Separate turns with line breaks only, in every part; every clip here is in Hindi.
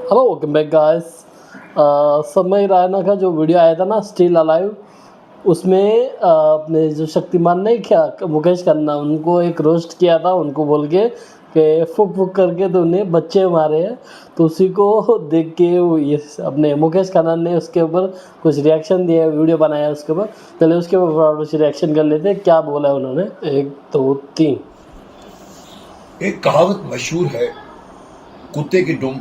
Hello welcome back guys. समय रैना का जो वीडियो आया था ना, स्टिल अलाइव, उसमें अपने जो शक्तिमान नहीं क्या मुकेश खन्ना, उनको एक रोस्ट किया था, उनको बोल के कि फुक फुक करके तो उन्हें बच्चे मारे हैं। तो उसी को देख के ये अपने मुकेश खन्ना ने उसके ऊपर कुछ रिएक्शन दिया, वीडियो बनाया उसके ऊपर। चलिए उसके ऊपर कुछ रिएक्शन कर लेते हैं, क्या बोला है उन्होंने। 1 2 3।
एक कहावत मशहूर है, कुत्ते की दुम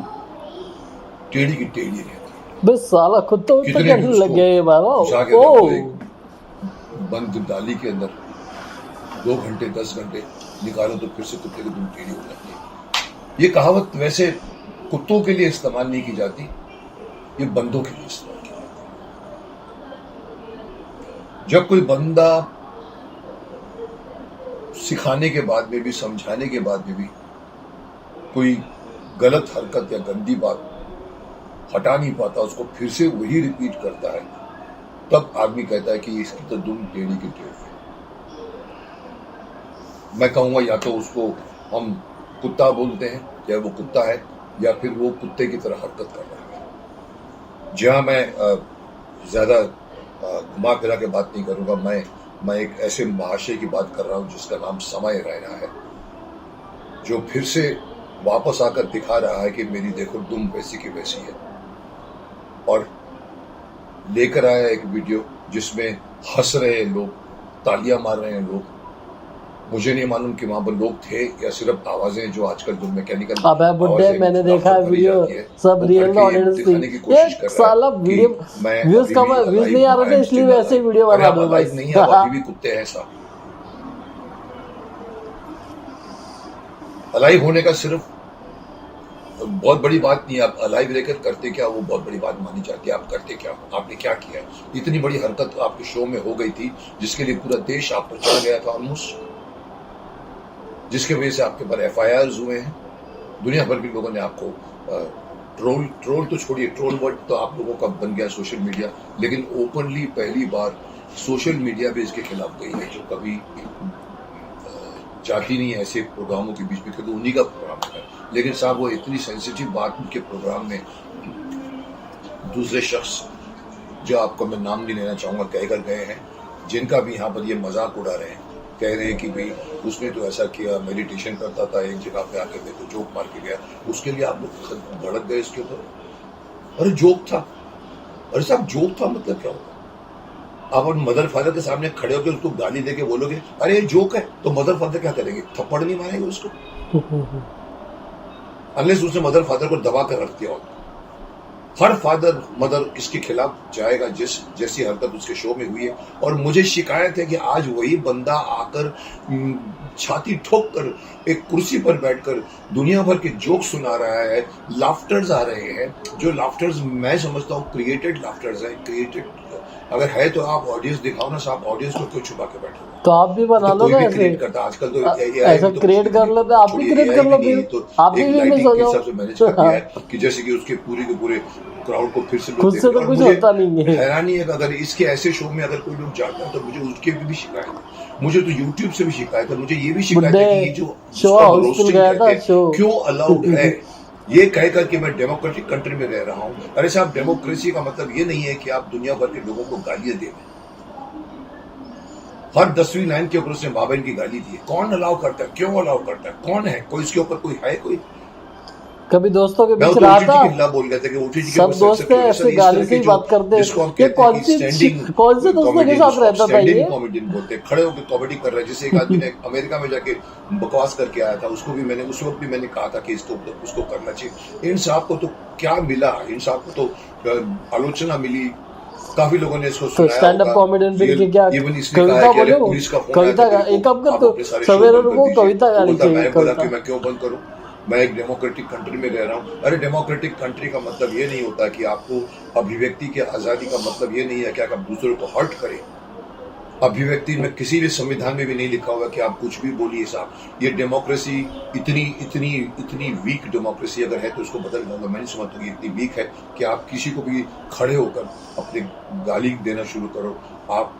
टेढ़ी की टेढ़ी रहती है।
बस साला खुद तो
कितने भी
करने लग
उसको
गए बाबा।
घुसा के रख दो
ओ
एक बंद डाली के अंदर 2 घंटे 10 घंटे निकालो तो फिर से कुत्ते की दुम टेढ़ी हो जाती है। ये कहावत वैसे कुत्तों के लिए इस्तेमाल नहीं की जाती, ये बंदों के लिए इस्तेमाल की जाती है। जब कोई बंदा सिखाने के बाद में भी, समझाने के बाद में भी कोई गलत हरकत या गंदी बात हटा नहीं पाता, उसको फिर से वही रिपीट करता है, तब आदमी कहता है कि इसकी तो दुम टेढ़ी की टेढ़ी है। मैं कहूंगा या तो उसको हम कुत्ता बोलते हैं, या वो कुत्ता है, या फिर वो कुत्ते की तरह हरकत कर रहा है। जहां मैं ज्यादा घुमा फिरा के बात नहीं करूंगा, मैं एक ऐसे महाशय की बात कर रहा हूं जिसका नाम समय रैना है, जो फिर से वापस आकर दिखा रहा है कि मेरी देखो दुम वैसी की वैसी है। और लेकर आया एक वीडियो जिसमें हंस रहे हैं लोग, तालियां मार रहे हैं लोग। मुझे नहीं मालूम कि वहां पर लोग थे या सिर्फ आवाजें, जो आजकल जो मैकेनिकल
अबे बुड्ढे, मैंने देखा है वीडियो, सब रियल ऑडियंस थी। ये साला वीडियो व्यूज कम, व्यूज नहीं आ रहे थे, इसलिए वैसे ही वीडियो बना दो बस।
नहीं है, अभी भी कुत्ते हैं साहब। अलाइव होने का सिर्फ बहुत बड़ी बात नहीं है। आप अलाइव रहकर करते क्या, वो बहुत बड़ी बात मानी जाती है। आप करते क्या, आपने क्या किया। इतनी बड़ी हरकत आपके शो में हो गई थी जिसके लिए पूरा देश आप पर चढ़ गया था ऑलमोस्ट, जिसके वजह से आपके ऊपर FIRs हुए हैं। दुनिया भर के लोगों ने आपको ट्रोल तो छोड़िए, ट्रोल वर्ड तो आप लोगों का बन गया सोशल मीडिया, लेकिन ओपनली पहली बार सोशल मीडिया भी इसके खिलाफ गई है, जो कभी जाती नहीं है ऐसे प्रोग्रामों के बीच में, क्योंकि उन्हीं का प्रोग्राम है। लेकिन साहब वो इतनी सेंसिटिव बात उनके प्रोग्राम में दूसरे शख्स, जो आपको मैं नाम नहीं लेना चाहूंगा, कहकर गए हैं, जिनका भी यहाँ पर ये मजाक उड़ा रहे हैं, कह रहे हैं कि भाई उसने तो ऐसा किया, मेडिटेशन करता था, एक जगह पे आके देखो जोक मार के गया, उसके लिए आप लोग भड़क गए इसके ऊपर। अरे जोक था, अरे साहब जोक था मतलब क्या होता? आप अपने मदर फादर के सामने खड़े होकर उसको गाली देके बोलोगे अरे ये जोक है, तो मदर फादर क्या करेंगे? थप्पड़ नहीं मारेंगे उसको, अनलेस उसने मदर फादर को दबा कर रख दिया हो। हर फादर मदर इसके खिलाफ जाएगा जैसी हरकत उसके शो में हुई है। और मुझे शिकायत है कि आज वही बंदा आकर छाती ठोक कर एक कुर्सी पर बैठकर दुनिया भर के जोक सुना रहा है, लाफ्टर्स आ रहे हैं, जो लाफ्टर्स मैं समझता हूँ क्रिएटेड लाफ्टर्स है। क्रिएटेड अगर है तो आप ऑडियंस दिखाओ ना साहब, ऑडियंस को क्यों छुपा के बैठे?
तो आप भी बना लो ना ऐसे,
आजकल तो
ऐसा क्रिएट कर लो, तो आप भी क्रिएट कर लो, फिर आप भी फेमस हो जाओ।
मैनेज कर दिया है कि जैसे कि उसके पूरे के पूरे क्राउड को फिर से
खुद से तो कुछ होता नहीं है।
हैरानी है कि अगर इसके ऐसे शो में अगर कोई लोग जाता है तो मुझे उसके भी शिकायत है, मुझे तो यूट्यूब से भी शिकायत है, मुझे ये भी शिकायत है कि ये जो
शो हाउसफुल गया था शो
क्यों अलाउड है, ये कहकर कि मैं डेमोक्रेटिक कंट्री में रह रहा हूँ। अरे साहब डेमोक्रेसी का मतलब ये नहीं है कि आप दुनिया भर के लोगों को गालियां दे। हर 10वीं लाइन के ऊपर उसने माँ बहन की गाली दी है। कौन अलाउ करता है, क्यों अलाउ करता है, कौन है कोई इसके ऊपर, कोई है कोई?
कभी दोस्तों के बीच रहा था,
बोल गया था कि ओटीटी
सब दोस्त ऐसे गाली से ही बात करते हैं। ये कौन से दोस्तों के साथ रहता था ये?
कॉमेडियन बोलते हैं, खड़े होकर कॉमेडी कर रहे हैं। जैसे एक आदमी ने अमेरिका में जाके बकवास करके आया था, उसको भी मैंने उस वक्त भी मैंने कहा था कि उसको करना चाहिए। इन साहब को तो क्या मिला, इन साहब को तो आलोचना मिली, काफी लोगों ने इसको
तो स्टैंड अप कॉमेडियन पे क्या कविता बोलो, कविता का एक अब कर दो सवेरे को कविता गानी चाहिए।
मैं क्यों बंद करूं? मैं एक डेमोक्रेटिक कंट्री में रह रहा हूं। अरे डेमोक्रेटिक कंट्री का मतलब ये नहीं होता कि आपको अभिव्यक्ति की आजादी का मतलब ये नहीं है कि आप दूसरों को हर्ट करें। अभिव्यक्ति में किसी भी संविधान में भी नहीं लिखा होगा कि आप कुछ भी बोलिए साहब। ये डेमोक्रेसी इतनी वीक डेमोक्रेसी अगर है तो उसको बदल दूंगा। मैं नहीं समझता कि इतनी वीक है कि आप किसी को भी खड़े होकर अपने गाली देना शुरू करो, आप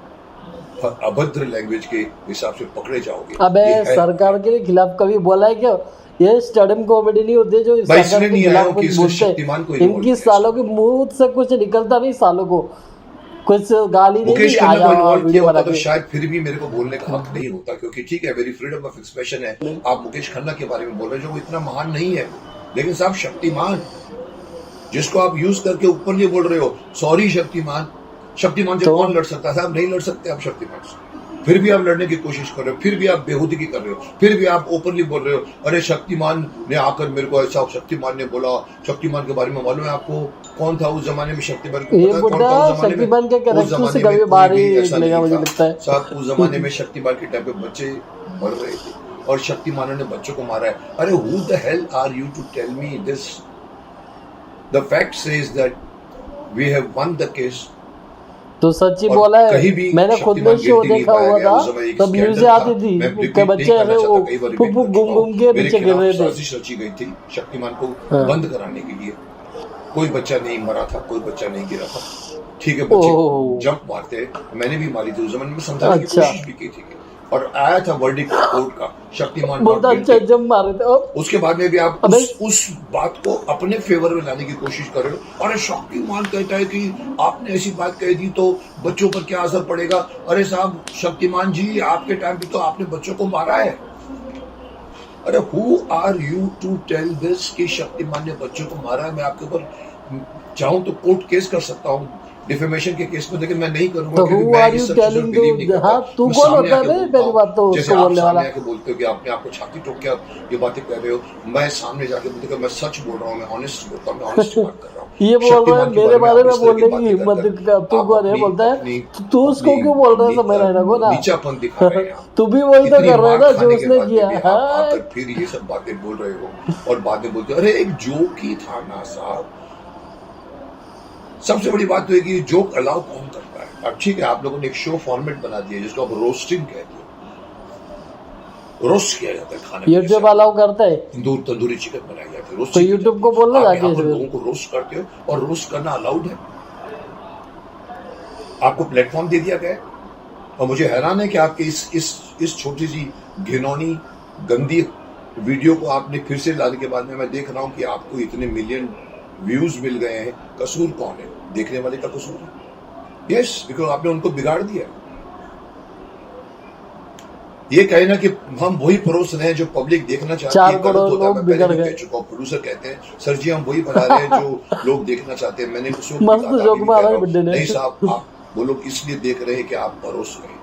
अभद्र लैंग्वेज के हिसाब से पकड़े जाओगे।
अबे सरकार के खिलाफ कभी बोला है क्या? ये स्टैंडअप कॉमेडी नहीं होती है जो
भाई
सरकार
इसलिए
के
नहीं आया
खिलाफ
हूं कि
कुछ
इसमें
बोलते
शक्तिमान को
हैं।
इन्वॉल्व
इनकी
किया
सालों के मुंह से कुछ निकलता नहीं, सालों को कुछ गाली नहीं
मुकेश
दी,
खन्ना
आया
को इन्वॉल्व किया
वीडियो
होता
बना
तो
के।
शायद फिर भी मेरे को बोलने का हक नहीं होता, क्योंकि ठीक है मेरी फ्रीडम ऑफ एक्सप्रेशन है। आप मुकेश खन्ना के बारे में बोल रहे हैं जो वो इतना महान नहीं है, लेकिन साहब शक्तिमान जिसको आप यूज करके ऊपर नहीं बोल रहे हो, सॉरी शक्तिमान, शक्तिमान से
तो
कौन लड़ सकता है साहब? नहीं लड़ सकते आप शक्तिमान से। फिर भी आप लड़ने की कोशिश कर रहे हो, फिर भी आप बेहूदगी कर रहे हो, फिर भी आप ओपनली बोल रहे हो अरे शक्तिमान ने आकर मेरे को ऐसा, शक्तिमान ने बोला। शक्तिमान के बारे में मालूम है आपको कौन था उस जमाने में? शक्तिमान को
ये
पता है कौन
बुड्ढा
था उस जमाने में?
शक्तिमान के
उस
कैरेक्टर से
जमाने
कभी
में
बाहर
कोई भी
ही
ऐसा
निकलेगा
नहीं
मुझे
था
लगता है।
साहब। उस जमाने में शक्तिमान के टाइम पे बच्चे बढ़ रहे थे और शक्तिमानों ने बच्चों को मारा है। अरे who the hell are you to tell me this? The fact says that we have won the case.
तो सच्ची
और
बोला है,
कहीं भी
मैंने खुद
शक्तिमान
में शो
गिनती नहीं
देखा
पाया
हुआ
गया।
था,
उस समय एक
तब न्यूज़
स्कैंडल था।
आती थी
मैं
के
रिपीट नहीं
बच्चे
करना
ऐसे
चाहता,
वो
कई बार
फुक
रिपीट
फुक
कर
घूम
चुका हूं।
घूम के
मेरे
नीचे गिर
खिलाफ
रहे थे।
साजिश रची गई थी शक्तिमान को
हाँ।
बंद कराने के लिए। कोई बच्चा नहीं मरा था, कोई बच्चा नहीं गिरा था। ठीक है, बच्चे
ओह
जंप मारते हैं, मैंने भी मारी थी उस जमाने में, समझाने की
अच्छा,
कोशिश भी की थी और आया था वर्डिक्ट कोर्ट का, शक्तिमान
बहुत
नॉट
अच्छा
गिल्टी।
जम मारे थे।
उसके बाद में भी आप
अबे
उस बात को अपने फेवर में लाने की कोशिश कर रहे हो। अरे शक्तिमान कहता है कि आपने ऐसी बात कह दी तो बच्चों पर क्या असर पड़ेगा? अरे साहब शक्तिमान जी, आपके टाइम पे तो आपने बच्चों को मारा है। अरे who are you to tell this कि शक्तिमान ने बच्चों को मारा है? मैं आपके ऊपर चाहूं तो कोर्ट केस कर सकता हूं डिफेमेशन के केस में, लेकिन मैं नहीं करूंगा
तो
क्योंकि
हु
मैं
आर
इस
यू
सब चीजों में
टेलिंग
बिलीव नहीं
टू,
करता।
हाँ तू
मैं
कौन
सामने
होता है
आके
बे
बोलता
पहली
हूं,
बात तो
जैसे
उसको
आप
बोलने
सामने
वाला।
आके बोलते हो कि आपने आपको छाती ठोक के आप ये बातें कर रहे हो, मैं सामने जाके बोलते कि मैं सच बोल रहा हूँ, मैं ऑनेस्ट बोलता हूँ, मैं ऑनेस्ट बात कर रहा हूँ।
ये बोल रहा है
शक्तिमान के
मेरे
बारे में
बारे
आप
में
इस तरह की
बोलने की
बातें
हिम्मत,
कर
तू
आप
कौन है
अपनी
बोलता है?
अपनी
तू उसको क्यों बोल रहा है? समझ रहा है ना को ना,
नीचापन दिखा रहे हैं आप।
तू भी वही तो
इतनी
कर रहा है
मार
ना जो
खाने के
उसने
बाद
किया
में भी
है।
आप आकर फिर ये सब बातें बोल रहे हो और बाद में बोलते हो अरे एक जोक ही था ना साहब। सबसे बड़ी बात तो है कि जोक अलाउ कौन करता है? अब ठीक है, आप लोगों ने एक शो फॉर्मेट बना दिया जिसको आप रोस्टिंग कहते हो, रोस्ट किया जाता है खाने में।
यूट्यूब अलाउ करता है
तंदूरी चिकन बनाई जाती है, रोस्ट
तो यूट्यूब को बोलना
आप
जाके
यहाँ पर
इसमें।
लोगों को रोस्ट करते हो और रोस्ट करना अलाउड है, आपको प्लेटफॉर्म दे दिया गया है। और मुझे हैरान है कि आपके इस छोटी सी घिनौनी गंदी वीडियो को आपने फिर से लाने के बाद में मैं देख रहा हूं कि आपको इतने मिलियन व्यूज मिल गए हैं। कसूर कौन है? देखने वाले का कसूर है। यस, बिकॉज आपने उनको बिगाड़ दिया। ये कहना कि हम वही परोस रहे हैं जो पब्लिक देखना चाहती है,
4
गलत
करोड़
होता है।
लोग
मैं पहले
बिगड़
भी
गए।
कह चुका हूँ, प्रोड्यूसर कहते हैं सर जी हम वही बना रहे हैं जो लोग देखना चाहते हैं। मैंने उसको
मस्त जोक मारा है बिड्डे ने।
नहीं साहब, आप वो लोग इसलिए देख रहे हैं कि आप परोस रहे हैं।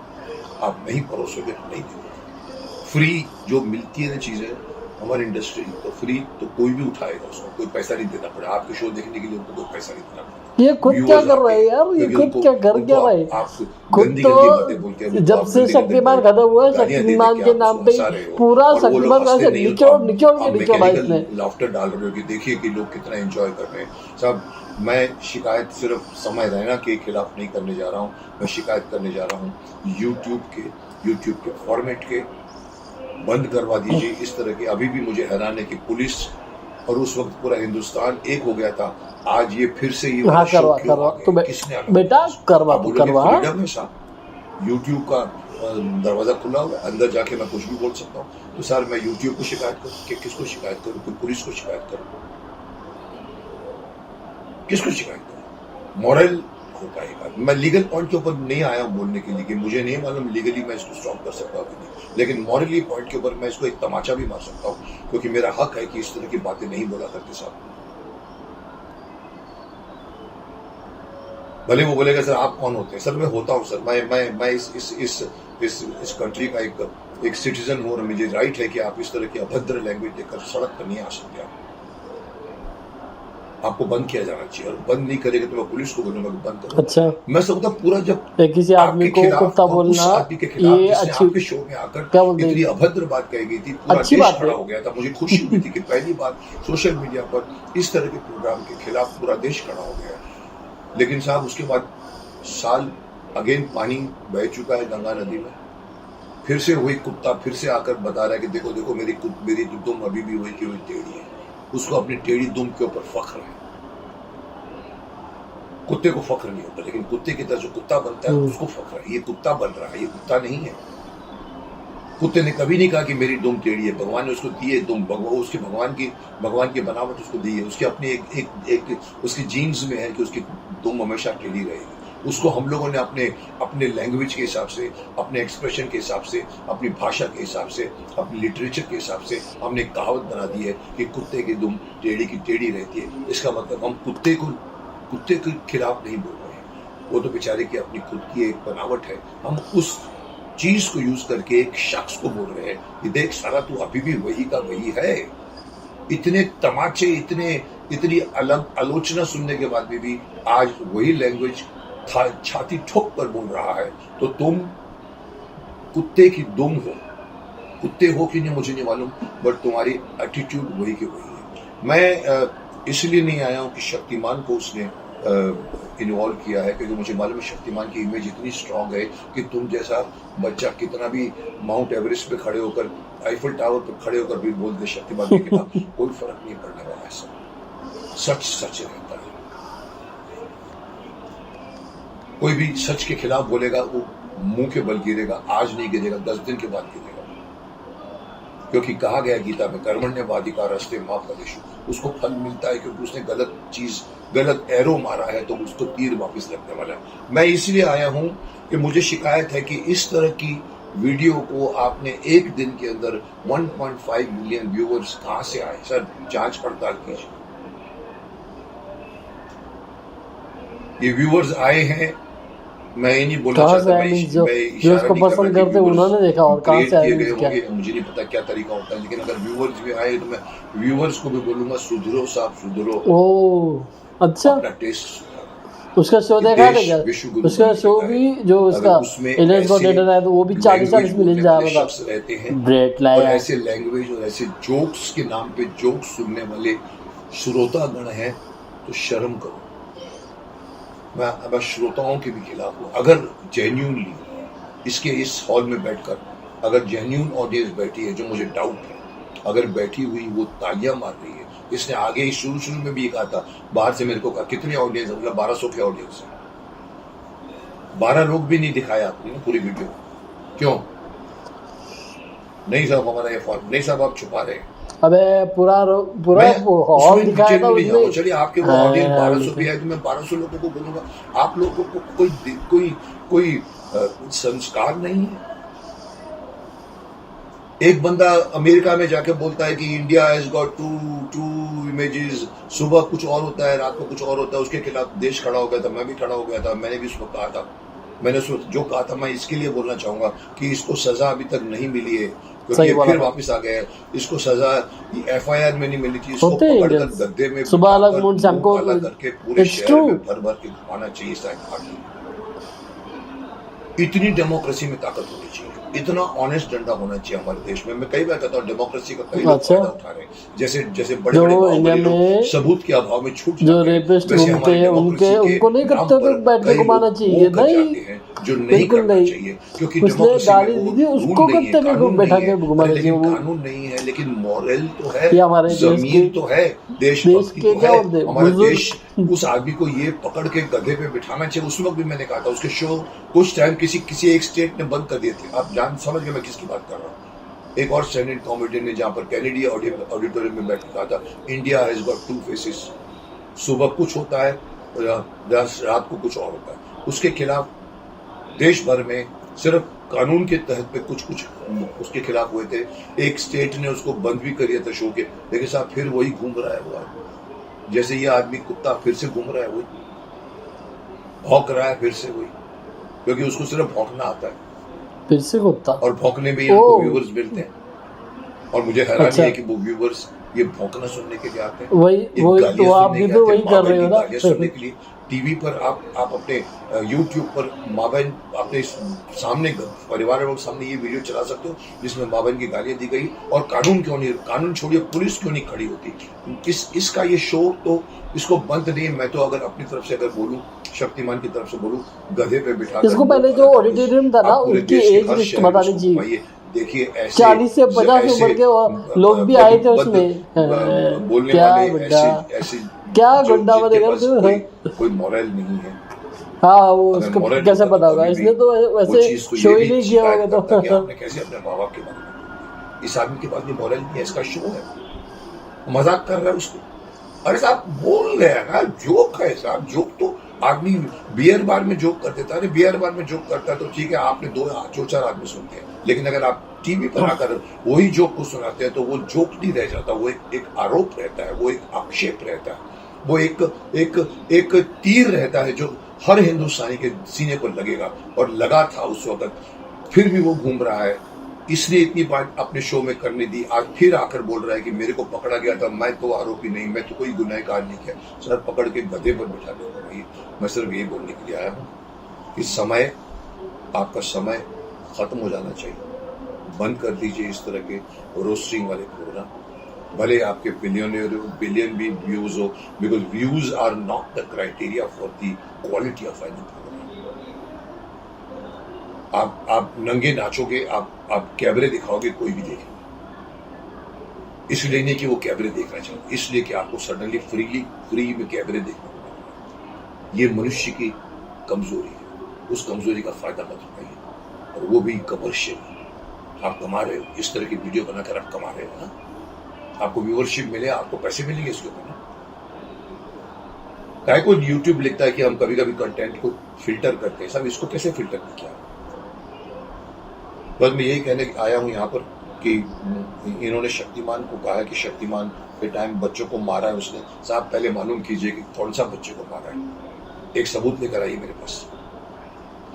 आप नहीं परोसोगे तो नहीं देखोगे। फ्री जो मिलती है ना चीजें हमारी इंडस्ट्री, तो फ्री तो कोई भी उठाएगा, उसको कोई पैसा नहीं देना पड़ेगा। आपके शो देखने के लिए उनको कोई पैसा नहीं देना पड़ेगा।
ये खुद क्या कर रहा है यार? ये खुद क्या कर क्या रहा है? खुद तो जब से शक्तिमान खत्म हुआ है, शक्तिमान के नाम पे पूरा शक्तिमान का ऐसे निचोड़ निचोड़ के निचोड़ा इसने।
लाफ्टर डाल रहे हो कि देखिए कि लोग कितना एंजॉय कर रहे हैं। साहब मैं शिकायत सिर्फ समय रैना के खिलाफ नहीं करने जा रहा हूँ, मैं शिकायत करने जा रहा हूँ यूट्यूब के फॉर्मेट के। बंद करवा दीजिए इस तरह के। अभी भी मुझे हैरान है कि पुलिस और उस वक्त पूरा हिंदुस्तान एक हो गया था, आज ये फिर से ये
हाँ करवा तो
किसने
बेटा करवा तो करवा।
फ्रीडम है साहब, यूट्यूब का दरवाजा खुला हुआ है, अंदर जाके मैं कुछ भी बोल सकता हूँ। तो सर मैं यूट्यूब को शिकायत करूँ कि किसको शिकायत करूँ? कि पुलिस को शिकायत करूँ? किसको शिकायत करूँ? मॉरल हो पाएगा। मैं लीगल पॉइंट के ऊपर नहीं आया हूँ बोलने के लिए कि मुझे नहीं मालूम लीगली मैं इसको स्टॉप कर सकता हूँ, लेकिन मॉरली पॉइंट के ऊपर मैं इसको एक तमाचा भी मार सकता हूँ, क्योंकि मेरा हक है कि इस तरह की बातें नहीं बोला करते साहब। भले वो बोलेगा सर आप कौन होते हैं? सर मैं होता हूँ सर, मैं इस कंट्री का एक सिटीजन हूँ और मुझे राइट है कि आप इस तरह की अभद्र लैंग्वेज देखकर सड़क पर नहीं आ सकते। आपको बंद किया जाना चाहिए और बंद नहीं करेगा तो मैं पुलिस को बोलूंगा कि बंद करो।
अच्छा,
मैं सोचता पूरा जब
किसी आदमी को कुत्ता बोलना ये अच्छी
आपके शो में आकर
क्या बोलते हैं,
इतनी अभद्र बात कही गई थी, पूरा
अच्छी
देश
बात
खड़ा
है।
हो गया था। मुझे खुशी हुई थी कि पहली बार सोशल मीडिया पर इस तरह के प्रोग्राम के खिलाफ पूरा देश खड़ा हो गया। लेकिन साहब उसके बाद साल अगेन पानी बह चुका है गंगा नदी में, फिर से वही कुत्ता फिर से आकर बता रहा है कि देखो देखो मेरी दुम अभी भी वही की वही टेढ़ी है। उसको अपनी टेढ़ी दुम के ऊपर फख्र है। कुत्ते को फख्र नहीं होता, लेकिन कुत्ते की तरह जो कुत्ता बनता है उसको फख्र है। ये कुत्ता बन रहा है, ये कुत्ता नहीं है। कुत्ते ने कभी नहीं कहा कि मेरी दुम टेढ़ी है। भगवान ने उसको दी है दुम, उसके भगवान की बनावट उसको दी है। उसकी अपनी एक उसकी जीन्स में है कि उसकी दुम हमेशा टेढ़ी रहेगी। उसको हम लोगों ने अपने लैंग्वेज के हिसाब से, अपने एक्सप्रेशन के हिसाब से, अपनी भाषा के हिसाब से, अपनी लिटरेचर के हिसाब से हमने एक कहावत बना दी है कि कुत्ते की दुम टेढ़ी की टेढ़ी रहती है। इसका मतलब हम कुत्ते के खिलाफ नहीं बोल रहे हैं। वो तो बेचारे की अपनी खुद की एक बनावट है। हम उस चीज को यूज करके एक शख्स को बोल रहे हैं कि देख सारा तू अभी भी वही का वही है। इतने तमाचे, इतनी अलग आलोचना सुनने के बाद भी आज वही लैंग्वेज छाती ठोक कर बोल रहा है। तो तुम कुत्ते की दुम हो, कुत्ते हो कि नहीं मुझे नहीं मालूम, बट तुम्हारी एटीट्यूड वही की वही है। मैं इसलिए नहीं आया हूं कि शक्तिमान को उसने इन्वॉल्व किया है, क्योंकि मुझे मालूम है शक्तिमान की इमेज इतनी स्ट्रांग है कि तुम जैसा बच्चा कितना भी माउंट एवरेस्ट पे खड़े होकर, आईफल टावर पे खड़े होकर भी बोल दे शक्तिमान के खिलाफ, कोई फर्क नहीं पड़ने वाला है। सच रहता है। कोई भी सच के खिलाफ बोलेगा वो मुंह के बल गिरेगा, आज नहीं गिरेगा, 10 दिन के बाद गिरेगा। क्योंकि कहा गया गीता में, कर्मण्येवाधिकारस्ते मा फलेषु। उसको फल मिलता है क्योंकि उसने गलत एरो मारा है तो उसको तीर वापस लगने वाला है। मैं इसलिए आया हूं कि मुझे शिकायत है कि इस तरह की वीडियो को आपने एक दिन के अंदर 1.5 मिलियन व्यूअर्स कहां से आए? सर जांच पड़ताल कीजिए। ये व्यूअर्स आए हैं, मैं ये नहीं बोलना चाहता,
जो उसको पसंद करते उन्होंने देखा, और कहां से आए
मुझे नहीं पता क्या तरीका होता है, लेकिन अगर व्यूअर्स भी आए तो मैं व्यूअर्स को भी बोलूंगा सुधरो साहब, सुधरो।
ओह अच्छा,
अपना टेस्ट।
उसका शो देखा है क्या? उसका शो भी जो उसका एलियंस गॉट लेटर है तो वो भी 40 मिलियन जा रहा था।
रहते हैं
ब्रेक
और ऐसे लैंग्वेज और ऐसे जोक्स के नाम पे जोक्स सुनने वाले श्रोतागण हैं तो शर्म करो। मैं श्रोताओं के भी खिलाफ हूँ। अगर जेन्यूनली इस हॉल में बैठकर अगर जेन्यून ऑडियंस बैठी है, जो मुझे डाउट है, अगर बैठी हुई वो तालियां मार रही है। इसने आगे ही शुरू में भी कहा था, बाहर से मेरे को कहा कितने ऑडियंस है, मतलब 1200 के ऑडियंस है। 12 लोग भी नहीं दिखाया आपने पूरी वीडियो, क्यों? नहीं साहब हमारा ये फॉल्ट नहीं साहब, आप छुपा रहे हैं।
अबे पूरा हॉल दिखाया था उसमें।
चलिए आपके वो ऑडियंस 1200 भी है तो मैं 1200 लोगों को बोलूंगा, आप लोगों को कोई संस्कार नहीं है। एक बंदा अमेरिका में जाके बोलता है कि India has got two images, सुबह कुछ और होता है, रात को कुछ और होता है, उसके खिलाफ देश खड़ा हो गया था। मैं भी खड़ा हो गया था, मैंने भी उसको कहा था, मैंने जो कहा था मैं इसके लिए बोलना चाहूंगा कि इसको सजा अभी तक नहीं मिली है, क्योंकि फिर वापस आ गया है। इसको सजा FIR में नहीं मिली थी, इसको पकड़कर गद्दे में
सुबह अलग मूड से हमको
करके पूरे शहर में भर के घुमाना चाहिए। इतनी डेमोक्रेसी में ताकत होनी चाहिए, इतना ऑनेस्ट डंडा होना चाहिए हमारे देश में। मैं कई बार कहता हूँ डेमोक्रेसी का कई लोग फायदा उठा रहे हैं, जैसे बड़े लोग सबूत के अभाव में छूट
जो रेपिस्ट घूमते हैं उनको नहीं करते हुए बैठ के घुमाना चाहिए, नहीं
जो नहीं करना चाहिए, क्योंकि
गाली दी थी उसको करते हुए बैठा के घुमाना चाहिए।
कानून नहीं है लेकिन मॉरल तो है,
हमारे
जमीर तो है, देशभक्ति तो है। हमारे देश उस आदमी को ये पकड़ के गधे पे बिठाना चाहिए। उस वक्त भी मैंने कहा था, उसके शो कुछ टाइम किसी एक स्टेट ने बंद कर दिए थे। आप समझ गए मैं किसकी बात कर रहा हूँ। एक और स्टैंडर्ड कॉमेडियन ने जहां पर कैनेडी ऑडिटोरियम में बैठ के कहा था, इंडिया हैज गॉट 2 फेसेस। सुबह कुछ होता है, रात को कुछ और होता है। उसके खिलाफ देश भर में सिर्फ कानून के तहत पे कुछ उसके खिलाफ हुए थे। एक स्टेट ने उसको बंद भी कर दिया था शो के, लेकिन साहब फिर वही घूम रहा है। वो आदमी जैसे ये आदमी कुत्ता फिर से घूम रहा है, वही भौंक रहा है फिर से वही, क्योंकि उसको सिर्फ भौंकना आता है।
फिर से कुत्ता,
और भौंकने में इनको व्यूअर्स मिलते हैं। और मुझे हैरानी है कि वो व्यूअर्स ये भौंकना सुनने के लिए आते हैं,
वही तो आप भी तो वही कर रहे हो ना,
सुनने के लिए। टीवी पर आप अपने YouTube पर माँ बहन अपने सामने परिवार वालों के सामने ये वीडियो चला सकते हो जिसमें माँ बहन की गालियां दी गई, और कानून छोड़िए पुलिस क्यों नहीं खड़ी होती। इसका ये शो तो इसको बंद नहीं। मैं तो अगर अपनी तरफ से अगर बोलूं, शक्तिमान की तरफ से बोलूं, गधे पे बिठा
इसको पहले जो ऑडिटोरियम था ना उनकी एज लिस्ट बतानी चाहिए।
देखिए ऐसे
40 से 50 उम्र के लोग भी आए थे उसमें।
बोलने वाले ऐसे
क्या
जो
गुंडा
जिनके
बनेगा
पास
तू?
कोई मॉरल नहीं है,
हाँ वो
अगर
उसको
मॉरल
कैसे
होता
पता
तो
होगा,
कभी भी
इसने तो
वो
वैसे
चीज को
शो
ये
ही
भी
नहीं किया
शिकायत
होगा
करता कि
तो।
आपने कैसे अपने माँ बाप के बारे में बोल दिया। इस आदमी के पास भी मॉरल नहीं है, इसका शो है, मजाक कर रहा है उसको। अरे साहब बोल रहे हैं ना, जोक है साहब, जोक तो आदमी बियर बार में जोक कर देता है। अरे बियर बार में जोक करता है तो ठीक है, आपने दो चार आदमी सुनते हैं, लेकिन अगर आप टीवी पर आकर वही जोक को सुनाते हैं तो वो जोक नहीं रह जाता, वो एक आरोप रहता है, वो एक आक्षेप रहता है, वो एक तीर रहता है जो हर हिंदुस्तानी के सीने को लगेगा, और लगा था उस वक्त, फिर भी वो घूम रहा है। इसलिए इतनी बात अपने शो में करने दी, आज फिर आकर बोल रहा है कि मेरे को पकड़ा गया था, मैं तो आरोपी नहीं, मैं तो कोई गुनहगार नहीं किया। सर पकड़ के गधे पर बिठा देगा भाई। मैं सिर्फ ये बोलने के लिए आया हूं कि समय, आपका समय खत्म हो जाना चाहिए। बंद कर दीजिए इस तरह के रोस्टिंग वाले प्रोग्राम, भले आपके बिलियन भी व्यूज हो, because views are not the criteria for the quality of any program. आप नंगे नाचोगे, आप कैबरे दिखाओगे, कोई भी देखेगा। इसलिए नहीं कि वो कैबरे देखना चाहिए, इसलिए कि आपको सडनली फ्री में कैबरे देखना पड़ेगा। ये मनुष्य की कमजोरी है, उस कमजोरी का फायदा मत उठाइए, और वो भी कमर्शियल। आप कमा रहे हो, इस तरह की वीडियो बनाकर आप कमा रहे हो ना, आपको व्यूअरशिप मिले, आपको पैसे मिलेंगे इसके ऊपर। काय को यूट्यूब लिखता है कि हम कभी कभी कंटेंट को फिल्टर करते हैं, सब इसको कैसे फिल्टर किया? बस मैं यही कहने आया हूं यहाँ पर कि इन्होंने शक्तिमान को कहा है कि शक्तिमान के टाइम बच्चों को मारा है उसने। साहब पहले मालूम कीजिए कि कौन सा बच्चे को मारा है, एक सबूत लेकर आइए मेरे पास।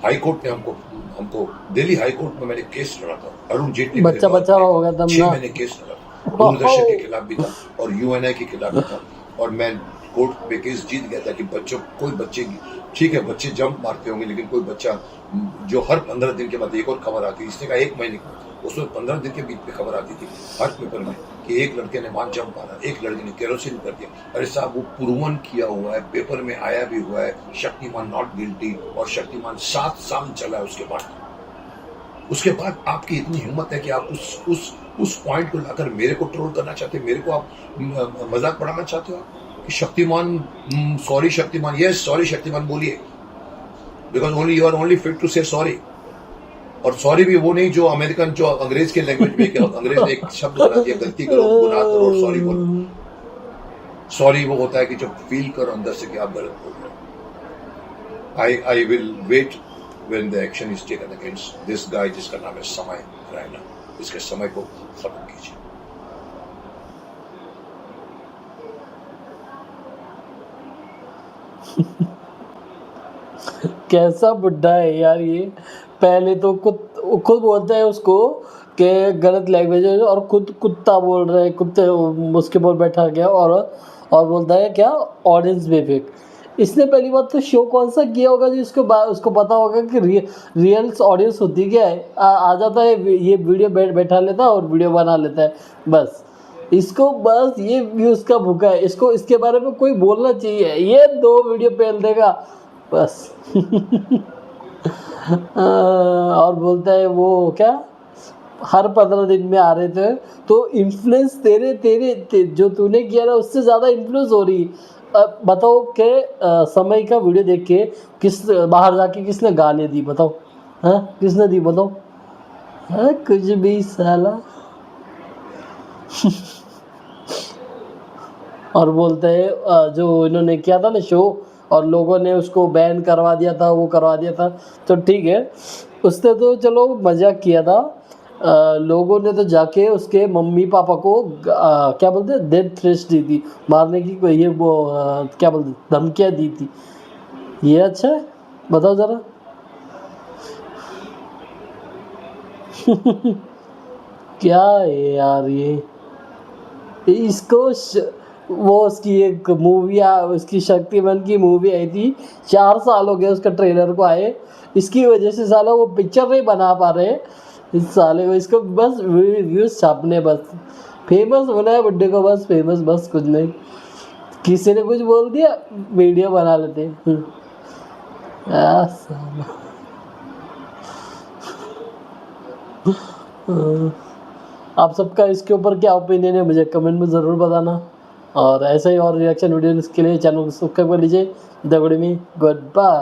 हाई कोर्ट ने हमको दिल्ली हाई कोर्ट में मैंने केस लड़ा था, अरुण जेटली
बच्चा होगा तब
6
ना।
महीने केस लड़ा था, दूरदर्शन के खिलाफ भी था और यूएनआई के खिलाफ भी था, और मैं कोर्ट में केस जीत गया था कि कोई बच्चे, ठीक है बच्चे जंप मारते होंगे, लेकिन कोई बच्चा जो हर 15 दिन के बाद एक और खबर आती है, इसने कहा 1 महीने की, उसमें 15 दिन के बीच में खबर आती थी हर पेपर में कि एक लड़के ने वहां जंप मारा, एक लड़के ने केरोसिन कर दिया। अरे साहब वो प्रूवन किया हुआ है, पेपर में आया भी हुआ है, शक्तिमान नॉट गिल्टी, और शक्तिमान 7 साल चला है उसके बाद आपकी इतनी हिम्मत है कि आप उस पॉइंट को लाकर मेरे को ट्रोल करना चाहते, मेरे को आप मजाक बढ़ाना चाहते हो कि Shaktimaan, sorry Shaktimaan, yes sorry Shaktimaan बोलिए, because you are only fit to say sorry. और सॉरी भी वो नहीं जो अमेरिकन, जो अंग्रेज के लैंग्वेज में, अंग्रेज ने एक शब्द बना दिया, गलती करो, गुनाह करो और सॉरी बोलो। सॉरी वो होता है कि जब फील करो अंदर से कि आप गलत बोल रहे हो। I will wait when the action is taken against this guy जिसका नाम है समय रैना, इसके समय को खत्म कीजिए।
कैसा बुड्ढा है यार ये। पहले तो खुद बोलता है उसको कि गलत लैंग्वेज है, और खुद कुत्ता बोल रहे हैं, कुत्ते उसके पर बैठा गया, और बोलता है क्या ऑडियंस बेफिक। इसने पहली बात तो शो कौन सा किया होगा जो उसको पता होगा कि रियल ऑडियंस होती क्या है। आ जाता है ये वीडियो बैठा लेता है और वीडियो बना लेता है बस। इसको बस ये व्यूज़ का भूखा है, इसको इसके बारे में कोई बोलना चाहिए, ये 2 वीडियो पेल देगा बस। और बोलता है वो क्या हर 15 दिन में आ रहे थे, तो इन्फ्लुएंस तेरे जो तूने किया ना उससे ज़्यादा इन्फ्लुएंस हो रही। बताओ कि समय का वीडियो देख के बाहर जाके किसने गाली दी बताओ? हाँ किसने दी बताओ? हाँ कुछ भी साला। और बोलते हैं जो इन्होंने किया था ना शो, और लोगों ने उसको बैन करवा दिया था, वो करवा दिया था, तो ठीक है उसने तो चलो मजाक किया था। लोगों ने तो जाके उसके मम्मी पापा को क्या बोलते हैं डेथ थ्रेट दी थी, मारने की कोई ये वो क्या बोलते धमकियाँ दी थी। ये अच्छा है बताओ ज़रा। क्या है यार ये। इसको वो उसकी एक मूवी उसकी शक्तिमान की मूवी आई थी, 4 साल हो गए उसका ट्रेलर को आए, इसकी वजह से साला वो पिक्चर नहीं बना पा रहे इस साले को। इसको बस व्यूज छापने, बस फेमस होना है बुड्ढे को, बस फेमस, बस कुछ नहीं। किसी ने कुछ बोल दिया वीडियो बना लेते। आप सबका इसके ऊपर क्या ओपिनियन है मुझे कमेंट में ज़रूर बताना। और ऐसे ही और रिएक्शन वीडियोज़ के लिए चैनल को सब्सक्राइब कर लीजिए। The good me good bye.